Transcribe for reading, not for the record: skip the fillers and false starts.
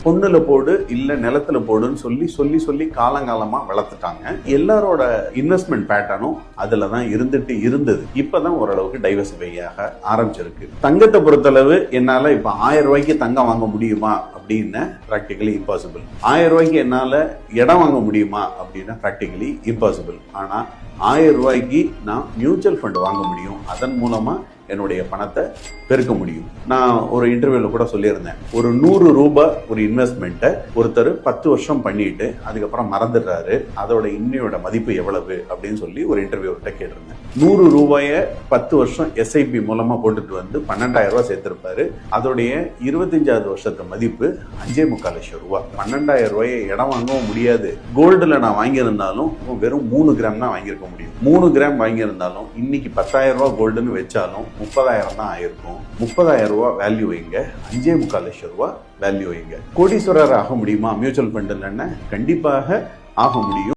பொண்ணுல போடு இல்ல நிலத்துல போடுன்னு சொல்லி சொல்லி காலங்காலமா வளர்த்துட்டாங்க. எல்லாரோட இன்வெஸ்ட்மெண்ட் பேட்டர்னும் அதுலதான் இருந்தது. இப்பதான் ஓரளவுக்கு டைவர்சிஃபையாக ஆரம்பிச்சிருக்கு. தங்கத்தை பொறுத்தளவு என்னால இப்ப 1000 ரூபாய்க்கு தங்கம் வாங்க முடியுமா அப்படின்னு பிராக்டிகலி இம்பாசிபிள். 1000 ரூபாய்க்கு என்னால இடம் வாங்க முடியுமா அப்படின்னா பிராக்டிகலி இம்பாசிபிள். ஆனா 1000 ரூபாய்க்கு நான் மியூச்சுவல் ஃபண்ட் வாங்க முடியும். அதன் மூலமா என்னுடைய பணத்தை பெருக்க முடியும். நான் ஒரு இன்டர்வியூல கூட சொல்லியிருந்தேன், ஒரு 100 ரூபாய் ஒரு இன்வெஸ்ட்மெண்ட்டை ஒருத்தர் 10 வருஷம் பண்ணிட்டு அதுக்கப்புறம் மறந்துடுறாரு, அதோட இன்னையோட மதிப்பு எவ்வளவு அப்படின்னு சொல்லி ஒரு இன்டர்வியூட்ட கேட்டிருந்தேன். 100 ரூபாயை 10 வருஷம் எஸ்ஐபி மூலமா போட்டுட்டு வந்து 12,000 ரூபாய் சேர்த்திருப்பாரு. அதோடைய 25வது வருஷத்து மதிப்பு 5.25 லட்சம் ரூபாய். 12,000 ரூபாயை இடம் வாங்கவும் முடியாது. கோல்டுல நான் வாங்கியிருந்தாலும் வெறும் 3 கிராம் தான் வாங்கியிருக்க முடியும். 3 கிராம் வாங்கியிருந்தாலும் இன்னைக்கு 10,000 ரூபாய் கோல்டுன்னு வச்சாலும் 30,000 தான் ஆயிருக்கும். 30,000 ரூபாய் வேல்யூ வைங்க, 5.25 லட்சம் ரூபாய் வேல்யூ வைங்க. கோடீஸ்வரர் ஆக முடியுமா மியூச்சுவல் ஃபண்ட் இல்லைன்னா? கண்டிப்பாக ஆக முடியும்.